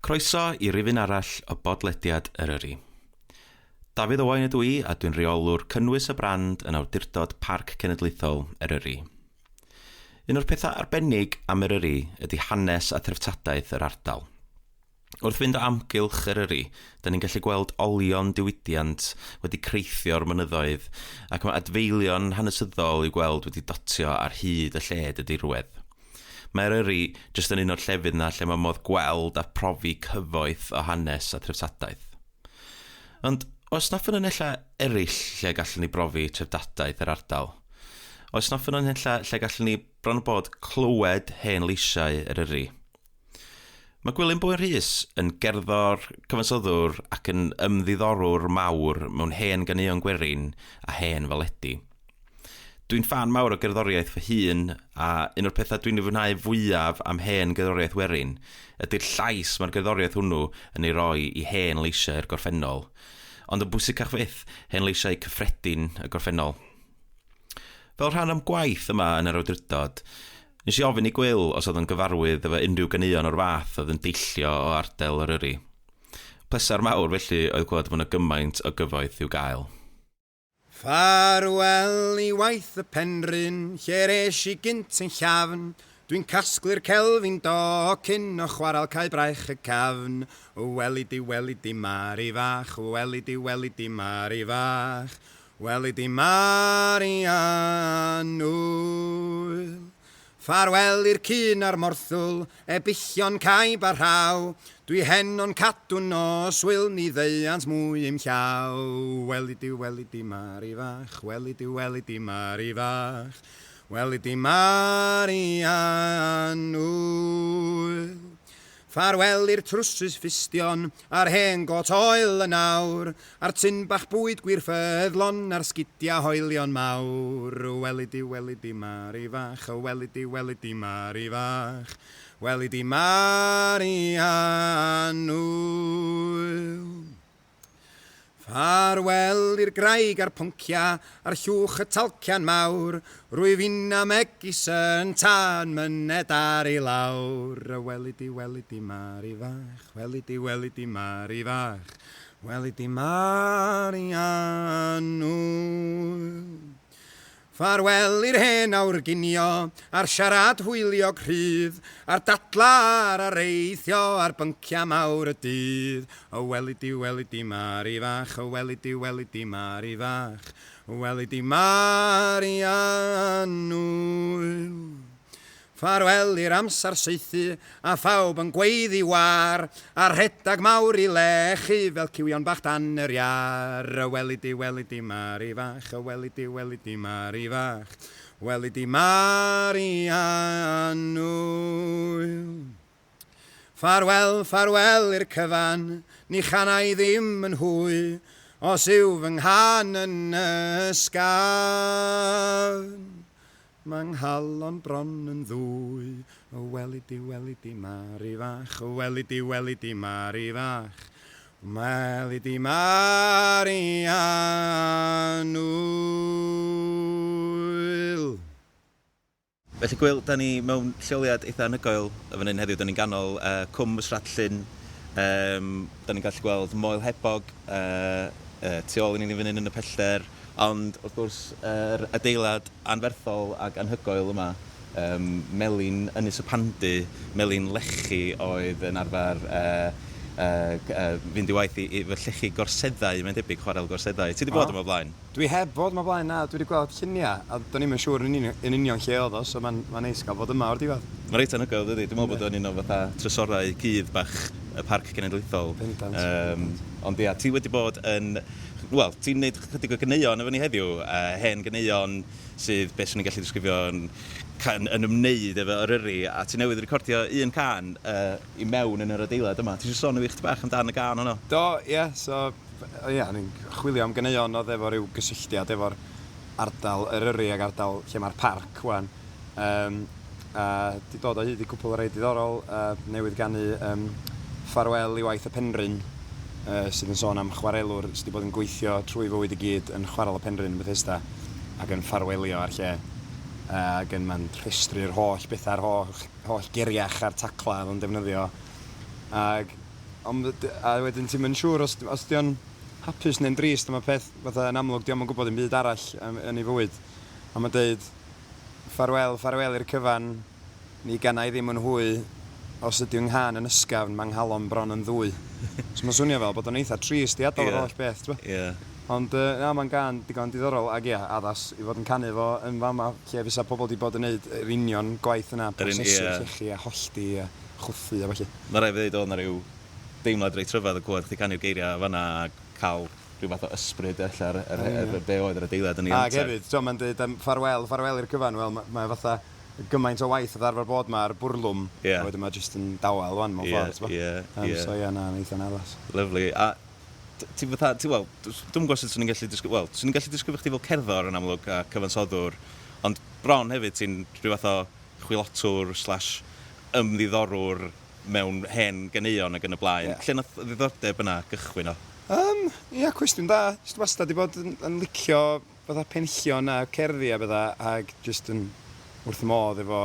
Croeso I rhifyn arall o Bodlediad Eryri. Dafydd Owain ydw I a dwi'n reolwr cynnwys y brand yn awdurdod Parc Cenedlaethol Eryri. Un o'r pethau arbennig am Eryri ydy hanes a threftadaeth yr ardal. Wrth fynd o amgylch Eryri, da ni'n gallu gweld olion diwydiant wedi creithio'r mynyddoedd ac mae adfeilion hanesyddol i'w gweld wedi dotio ar hyd y lled y dirwedd. Mae Eryri jyst yn un o'r llefydd yna lle mae modd gweld a profi cyfoeth o hanes a threftadaeth. Ond oes na ffynonellau eraill lle gallwn ni brofi trefdadaeth yr ardal? Oes na ffynonellau lle gallwn ni bron o bod clywed hen leisiau Eryri? Mae Gwilym Bowen Rhys yn gerddor, cyfansoddwr ac yn ymddiddorwr mawr mewn hen caneuon Gwerin a hen faledi. Dwi'n fan mawr o gerddoriaeth fy hun a un o'r pethau dwi'n ei fwynhau fwyaf am hen gerddoriaeth Werin ydy'r llais mae'r gerddoriaeth hwnnw yn ei roi I hen leisiau'r gorffennol, ond yn bwysicach fyth hen leisiau cyffredin y gorffennol. Fel rhan am gwaith yma yn yr awdurdod, nes I ofyn I Gwyl os oedd yn gyfarwydd efo unrhyw ganeuon o'r fath oedd yn deillio o ardal Eryri. Plesar mawr felly oedd gweld fod yna gymaint o gyfoeth i'w gael. Ffarwel I waith y penryn, lle res I gynt yn llafn. Dwi'n casglu'r celfin do cyn o chwarael cael braich y cafn. Weledi mari fach, weledi mari fach. Weledi mari anwyl. Ffarwel i'r cyn a'r morthwl, billion caib a rhaw. Dwi hen o'n cadw nos, wyl ni ddeiant mwy I'm llaw. Weledi mari fach, weledi mari fach. Weledi mari anwyl. Ffarwel i'r trwsys fustion, a'r hen got oil yn awr, a'r tin bach bwyd gwirffeddlon, a'r sgidia hoelion mawr. Weledi mari fach, weledi mari fach. Weledi mari anwyl. Ffarwel i'r graig a'r pwncia, a'r llwch y talcian mawr, rwyfyn a megis yn tan myned ar ei lawr. Weledi mari fach, weledi mari fach, weledi mari anwyl. Ffarwel i'r hen awrginio, a'r siarad hwylio cryf, a'r dadla ar yr eithio, a'r byncia mawr y dydd. Weledi mari fach, weledi mari fach, weledi mari anwyl. Ffarwel i'r amser saethu, a phawb yn gweiddi war, a'r rhedag mawr I lechu fel ciwion bach dan yr iar. Weledi mari fach, weledi mari fach, weledi mari anwyl. Ffarwel i'r cyfan, ni chanai ddim yn hwy, os yw fy nghan yn ysgafn. Mae'n nghalon bron yn ddwy, weledi mari fach, weledi mari fach, weledi mari anwyl. Felly Gwyl, da ni mewn lleoliad eitha anhygoel y fan hyn heddiw, da ni'n ganol Nghwmystradllyn, da ni'n gallu gweld moel hebog, tu ôl I ni fan hyn yn y pellter, ond wrth gwrs yr adeilad anferthol ac anhygoel yma, melin Ynys Pandy, melin lechi oedd yn arfer fynd I waith I fy llechi gorseddau, mae'n debyg chwarel gorseddau. Ti wedi bod yma blaen? Dwi heb bod yma blaen, na. Dwi wedi gweld lluniau, a do'n I'm yn siŵr yn union lle oedd o, so mae'n neis gael bod yma o'r diwedd. Mae'n reit anhygoel, dydi? Dwi'n meddwl bod o'n un o fatha trysorau cudd bach y Parc Cenedlaethol. Ond ia, ti wedi bod yn... Wel, ti'n gwneud chydig o ganeuon efo ni heddiw, hen ganeuon sydd beth sy'n ni'n gallu disgrifio yn ymwneud efo Eryri, a ti newydd recordio un can I mewn yn yr adeilad yma. Ti eisiau sôn I fi chydig bach amdano y gan hwnnw? Do, ie, ni'n chwilio am ganeuon oedd efo rhyw gysylltiad efo'r ardal Eryri ac ardal lle mae'r parc wan. Di dod o hyd I cwpwl o rei diddorol, newydd ganu ffarwel I waith y penryn, sydd yn sôn am chwarelwr sydd wedi bod yn gweithio trwy fywyd I gyd yn chwarel y penryn yn Bethesda ac yn ffarwelio ar lle ac yn ma'n rhestru'r holl bethau'r holl geriach a'r tacla oedd yn defnyddio ac A wedyn ti'n mynd siŵr os di o'n hapus neu'n drist, mae peth fatha yn amlwg di o'n gwybod yn byd arall yn ei fywyd. A mae'n deud, ffarwel i'r cyfan, ni ganna i ddim yn hwy, os ydy yng nghan yn ysgafn, mae'n nghalon bron yn ddwy. So mae'n swnio fel bod o'n eitha trist i adael yr holl beth, ti'n Ond mae'n gan digon diddorol, ac addas i fod yn canu fo yn fama, lle fysa pobl wedi bod yn gwneud yr union gwaith yna, prosesu llechi a hollti a chwthu a falle. Mae rai fi ddweud o'na rhyw deimlad reit rhyfedd o clywed chdi canu'r geiriau fanna a cael rhyw fath o ysbryd allan be oedd yr adeilad yn ei ymter. Ac hefyd, mae'n dweud ffarwel i'r cyfan, wel, mae fatha gymaint o waith oedd arfer bod ma'r bwrlwm, a wedyn mae jyst yn dawel wan mewn ffordd, so na'n eitha'n addas. Lovely. A ti'n gwybod sut swn i'n gallu disgrifio, wel, swn i'n gallu disgrifio chdi fel cerddor yn amlwg a cyfansoddwr, ond bron hefyd ti'n rhyw fath o chwilotwr / ymddiddorwr mewn hen ganeuon ac yn y blaen. Lle nath ddiddordeb yna gychwyn o? Cwestiwn da. Just wastad wedi bod yn licio fatha penillion a cerddi a bydda, ac just yn wrth modd efo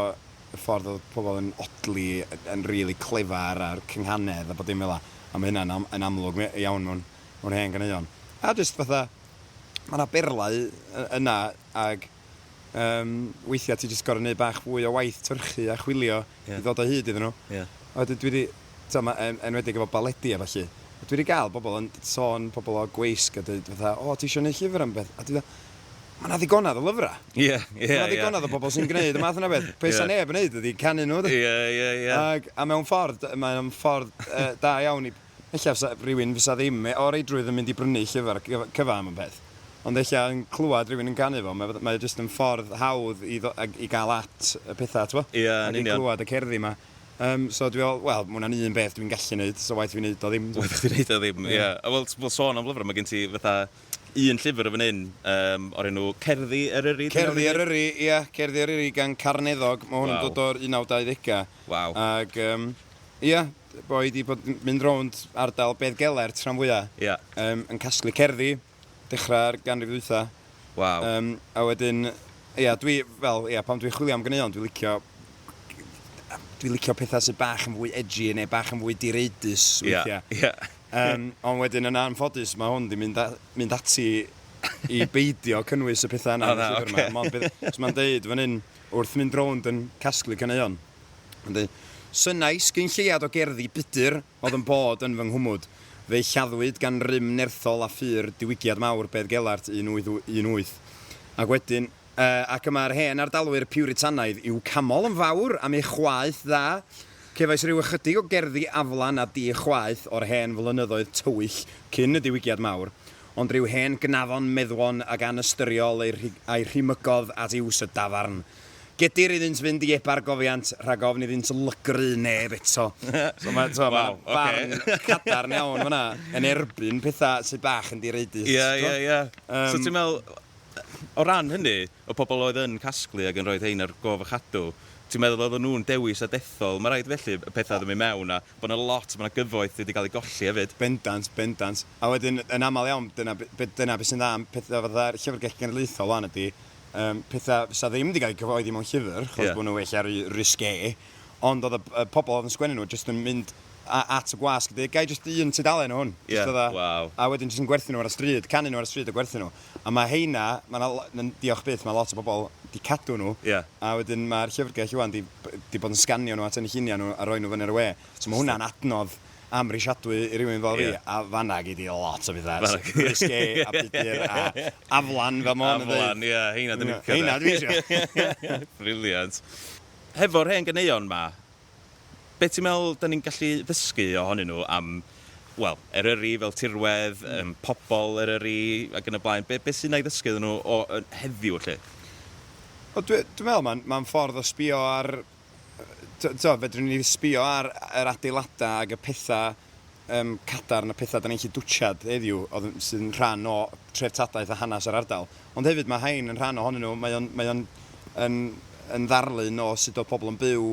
y ffordd oedd pobl yn odli, yn really clefar a'r cynghanedd a bod dim fel a mae hynna'n yn amlwg iawn mewn hen ganeuon. A just fatha, mae yna berlau yna, ac weithiau ti jyst gorau gwneud bach fwy o waith tyrchu a chwilio i ddod o hyd iddyn nhw. A dwi wedi, enwedig efo baledi a falle, dwi wedi gael bobl yn sôn, pobl o gweisg a dweud fatha, ti eisiau gwneud llyfr am beth? A dwi dweud, mae yna ddigonedd o lyfrau. Mae ddigonedd o bobl sy'n gwneud y math yna beth. Pe sa neb yn gwneud ydi canu nhw. A mewn ffordd, mae'n ffordd da iawn i Ella rhywun fysa ddim o reidrwydd yn mynd i brynu llyfr cyfan am y peth. Ond ella yn clywed rhywun yn canu fo, mae jyst yn ffordd hawdd i gael at y pethau, ti'n bo? Ac i clywed y cerddi yma. So dwi'n meddwl, wel, mae hwnna'n un beth dwi'n gallu gwneud, so waith fi'n gwneud o ddim. Waith fi'n gwneud o ddim, ie. A wel, sôn am lyfr, mae gen ti fatha un llyfr yn fan hyn, o'r enw Cerddi Eryri. Cerddi Eryri, ie. Cerddi Eryri gan Carneddog. Mae hwn yn dod o'r 1920au. Waw. Ac, ie, boi di bod mynd rownd ardal Bedd Geler tram fwyaf. Yn casglu cerddi, dechrau'r ganrif ddwytha. Waw. A wedyn, pan dwi'n chwilio am ganeuon, dwi'n licio pethau sy'n bach yn fwy edgy neu bach yn fwy direidus weithiau. Ond wedyn yn anffodus, mae hwn di mynd ati i beidio cynnwys y pethau yna. So mae'n deud fan hyn, wrth mynd rownd yn casglu caneuon. Mae'n deud, synnais gyn lleiad o gerddi bydyr oedd yn bod yn fy nghwmwd, fe lladdwyd gan rym nerthol a ffyr diwygiad mawr Bedd Gelart 1818. Ac wedyn, ac yma'r hen ardalwyr Piwritanaidd yw camol yn fawr am ei chwaeth dda, cefais rhyw ychydig o gerddi aflan a di chwaeth o'r hen flynyddoedd tywyll cyn y diwygiad mawr, ond rhyw hen gnafon meddwon ac anastyriol a'i rhimygodd at iws y dafarn. Gedir iddynt fynd i epa'r gofiant, rhag ofn iddynt lygru neb eto. So mae barn cadarn iawn fyna yn erbyn pethau sydd bach yn direidus. So ti'n meddwl, o ran hynny, o pobl oedd yn casglu ac yn rhoi hein ar gof y chadw, ti'n meddwl oedd nhw'n dewis a dethol, mae rhaid felly y pethau ddim i mewn a bod yna lot, mae yna gyfoeth wedi cael ei golli hefyd. Bendant. A wedyn, yn aml iawn, dyna beth sy'n dda am pethau fatha'r llyfrgell genedlaethol wan ydy, pethau fysa ddim wedi cael eu cyfoeddi mewn llyfr, chos bod nhw well ar risge, ond oedd y pobl oedd yn sgwennu nhw jyst yn mynd at y gwasg, gai jyst un tudalen o hwn. A wedyn jyst yn gwerthu nhw ar y stryd, canu nhw ar y stryd a gwerthu nhw. A mae heina, diolch byth, mae lot o bobl di cadw nhw, a wedyn mae'r llyfrgell wan di bod yn sganio nhw at yn lluniau nhw a roi nhw fyny ar y we. So mae hwnna'n adnodd amrisiadwy i rywun fel fi, a fanna gyd i lot o bethau. Risge a bydyr a aflan fel mon yn dweud. Aflan, heina dyn ni'n cyrraedd. Heina dwi'n eisiau. Briliant. Hefo'r hen ganeuon ma, beth ti'n meddwl da ni'n gallu ddysgu ohonyn nhw am, wel, Eryri fel tirwedd, pobl Eryri ac yn y blaen, beth sy'n ei ddysgu nhw o heddiw lle? Dwi'n meddwl mae'n ffordd o sbio ar fedrwn ni sbio ar yr adeiladau ac y pethau cadarn y pethau da ni'n gallu dwtsiad heddiw sy'n rhan o treftadaeth a hanes yr ardal. Ond hefyd mae hein yn rhan ohonyn nhw, mae o'n yn ddarlun o sut oedd pobl yn byw,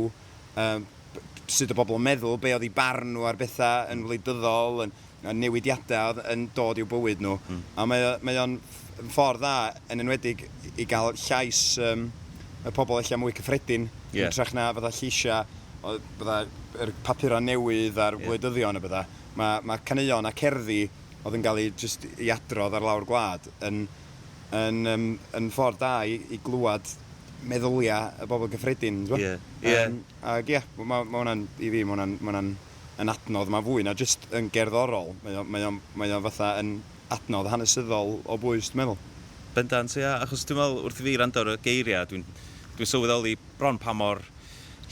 sut oedd pobl yn meddwl, be oedd ei barn nhw ar bethau yn wleidyddol, yn newidiadau yn dod i'w bywyd nhw. A mae o'n ffordd dda yn enwedig i gael llais y pobl eich mwy cyffredin, yn trach na fatha lleisia yr papura newydd a'r wleidyddion a bydda, mae caneuon a cerddi oedd yn cael ei just i adrodd ar lawr gwlad yn ffordd da i glwad meddyliau y bobl gyffredin. Ac mae hwnna'n, i fi, mae hwnna'n yn adnodd mae fwy na just yn gerddorol. Mae o fatha yn adnodd hanesyddol o bwys, dwi'n meddwl. Bendant, achos dwi'n meddwl wrth i fi rand o'r geiriau, dwi'n sylweddoli bron pa mor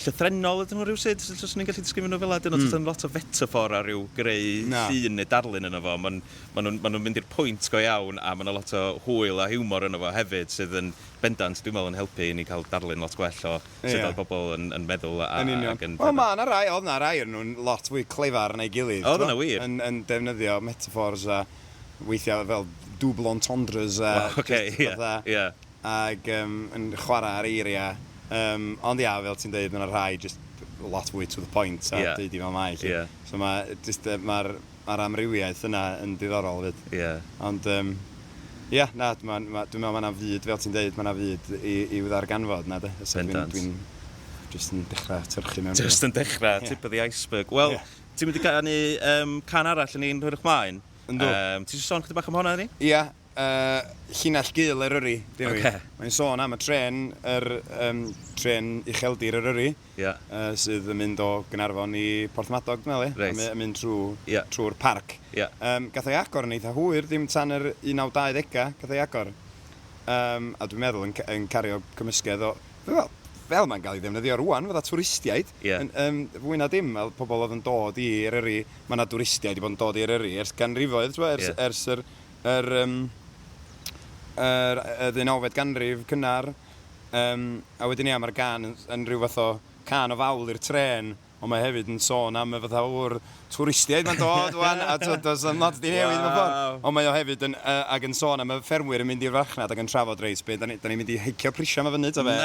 llythrenol ydyn nhw rhywsyd, os ni'n gallu disgrifio nhw fel ydyn nhw, yn lot o fetafor a rhyw greu llun neu darlun yno fo. Maen nhw'n mynd i'r pwynt go iawn a maen nhw lot o hwyl a hiwmor yno fo hefyd sydd yn bendant, dwi'n meddwl, yn helpu i ni cael darlun lot gwell o sydd oedd bobl yn meddwl ac yn... Wel, oedd na rai yn nhw'n lot fwy clefar neu gilydd. Oedd yna wir. Yn defnyddio metaphors a weithiau fel double entendres ac yn chwarae ar eiriau. Ond fel ti'n dweud, mae'n rhai just lot fwy to the point a dweud i fel mai. So mae'r amrywiaeth yna yn diddorol fyd. Ond dwi'n meddwl mae'na fyd, fel ti'n dweud, mae'na fyd i ddarganfod na de. Dwi'n just yn dechrau tyrchu mewn. Just yn dechrau, tip of the iceberg. Wel, ti'n mynd i ganu can arall yn un rhywbeth maen? Ti'n sôn chydig bach am hwnna, ni? Ia. Llyn Eryri, mae'n sôn am y tren ucheldir Eryri sydd yn mynd o Gaernarfon i Porthmadog, dwi'n meddwl, yn mynd trwy'r parc. Gath ei agor yn eitha hwyr, ddim tan yr 1920au, gath ei agor. A dwi'n meddwl yn cario cymysgedd o, fel mae'n cael ei ddefnyddio rwan, fydda twristiaid. Fwy na dim, pobl oedd yn dod i Eryri, mae yna twristiaid i bod yn dod i Eryri ers ganrifoedd, ers yr 19th ganrif cynnar, a wedyn mae'r gan yn rhyw fath o can o fawl i'r tren, ond mae hefyd yn sôn am y fatha o'r twristiaid mae'n dod wan, a does am lot di newid mewn ffordd. Ond mae o hefyd yn sôn am y ffermwyr yn mynd i'r farchnad ac yn trafod reis be, da ni'n mynd i heicio prisio ma fyny, ta fe.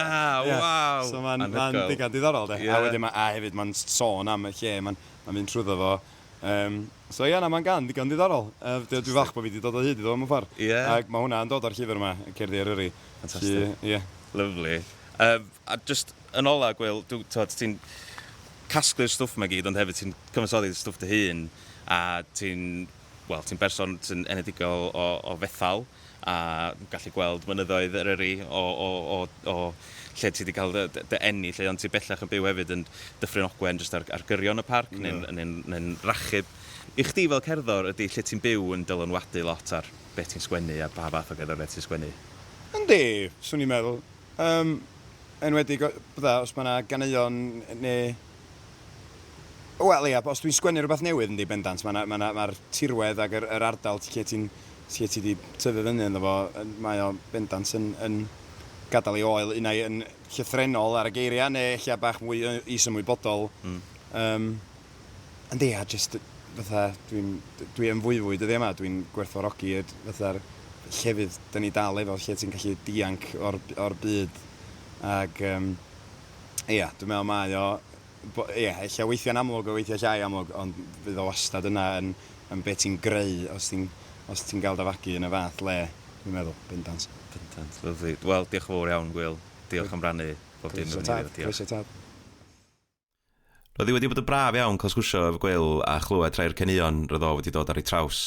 So mae'n digon diddorol, de. A hefyd mae'n sôn am y lle, mae'n mynd trwyddo fo. So mae'n gan digon diddorol. Dwi'n falch bod fi wedi dod o hyd i ddod mewn ffordd. Ac mae hwnna yn dod ar llyfr yma, Cerddi Eryri. Fantastic. Lovely. A just yn ola, Gwyl, ti'n casglu'r stwff yma gyd, ond hefyd ti'n cyfansoddi'r stwff dy hun, a ti'n berson sy'n enedigol o fethal, a gallu gweld mynyddoedd Eryri o lle ti wedi cael dy enni, lle ond ti bellach yn byw hefyd yn Dyffryn Ogwen jyst ar gyrion y parc, neu'n rachub. I chdi fel cerddor ydy lle ti'n byw yn dylanwadu lot ar beth ti'n sgwennu a pa fath o gerddoriaeth ti'n sgwennu? Yndi, swn i'n meddwl. Enwedig, os mae yna ganeuon neu... Wel, os dwi'n sgwennu rhywbeth newydd yndi bendant, mae'r tirwedd ac yr ardal lle ti wedi tyfu fyny ynddo fo, mae o bendant yn gadael ei oel unai yn llythrenol ar y geiriau neu lle bach mwy is-ymwybodol. Yndi, just fatha, dwi yn fwy dyddi yma, dwi'n gwerthfawrogi fatha'r llefydd dyn ni dal efo lle ti'n gallu dianc o'r byd. Ac, dwi'n meddwl mae o, eich weithiau'n amlwg o weithiau llai amlwg, ond fydd o wastad yna yn beth ti'n greu os ti'n gael dafagu yn y fath le, dwi'n meddwl, bendant. Bendant, lyfli. Wel, diolch yn fawr iawn, Gwyl. Diolch am rannu bob dim. Croeso tad. Roedd hi wedi bod yn braf iawn cael sgwrsio efo Gwyl a chlywed rhai'r caneuon roedd o wedi dod ar ei traws.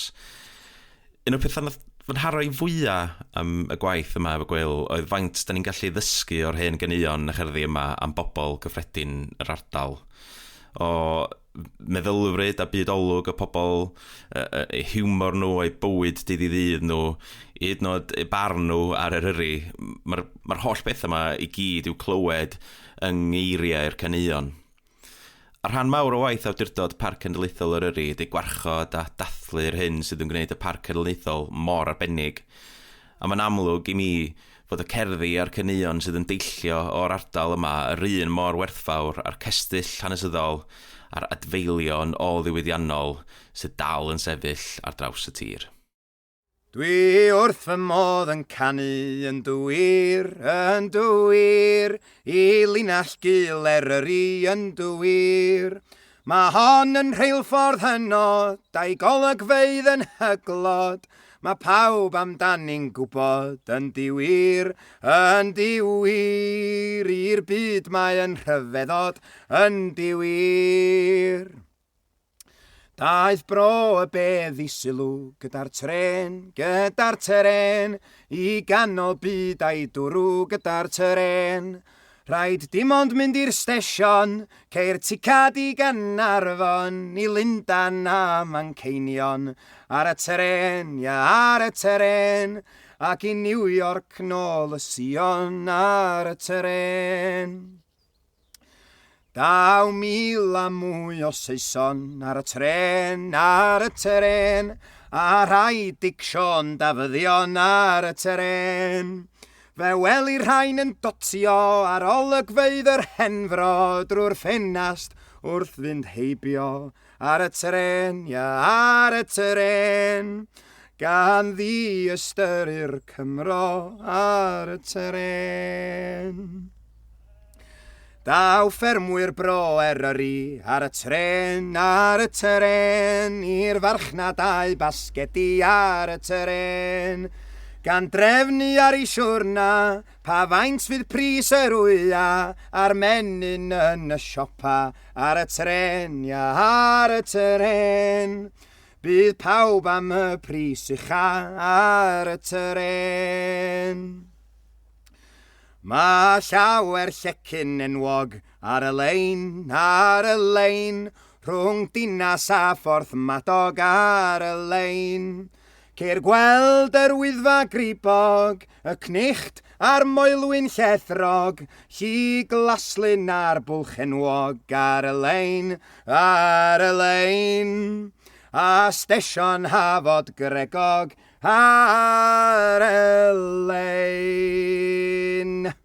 Un o'r pethau nath fy nharo i fwyaf am y gwaith yma efo Gwyl oedd faint da ni'n gallu ddysgu o'r hen ganeuon a cherddi yma am bobl gyffredin yr ardal. O meddylfryd a bydolwg y pobl, eu hiwmor nhw, eu bywyd dydd i ddydd nhw, i hyd yn oed eu barn nhw ar Eryri. Mae'r holl beth yma i gyd i'w clywed yng ngeiriau'r caneuon. Ar rhan mawr o waith awdurdod Parc Cenedlaethol Eryri ydy gwarchod a dathlu'r hyn sydd yn gwneud y Parc Cenedlaethol mor arbennig. A mae'n amlwg i mi fod y cerddi a'r caneuon sydd yn deillio o'r ardal yma yr un mor werthfawr a'r cestyll hanesyddol a'r adfeilion ôl-ddiwydiannol sydd dal yn sefyll ar draws y tir. Dwi wrth fy modd yn canu yn dwyr, i linell gil Eryri yn dwyr. Mae hon yn rheilffordd hynod, dau golygfeydd yn hyglod, Mae pawb amdani'n gwybod yn diwyr, i'r byd mae yn rhyfeddod yn diwyr. Daeth bro y bedd I sylw gyda'r tren, I ganol byd a'i dwrw gyda'r tren. Rhaid dim ond mynd i'r stesion, ceir ticad I Gaernarfon, I Lundan a Manceinion. Ar y teren, ac I New York nôl y Sion ar y teren. 10,000 a mwy o Saeson ar y tren, a rhai dicsio'n dafyddion ar y teren. Fe weli rhain yn dotio ar olygfeydd yr henfro drwy'r ffenast wrth fynd heibio ar y tren, gan ddi ystyru'r Cymro ar y teren. Daw ffermwyr bro Eryri ar y tren, i'r farchnadau basgedi ar y teren. Gan drefnu ar ei siwrna, pa faint fydd pris yr wya, a'r menyn yn y siopa ar y tren, Bydd pawb am y pris ucha ar y tren. Mae llawer llecyn enwog ar y lein, rhwng dinas a ffordd madog ar y lein. Ceir gweld yr wyddfa gribog, y cnicht a'r moelwyn llethrog, lli glaslyn a'r bwlch enwog ar y lein, a stesion hafod gregog ar y lein.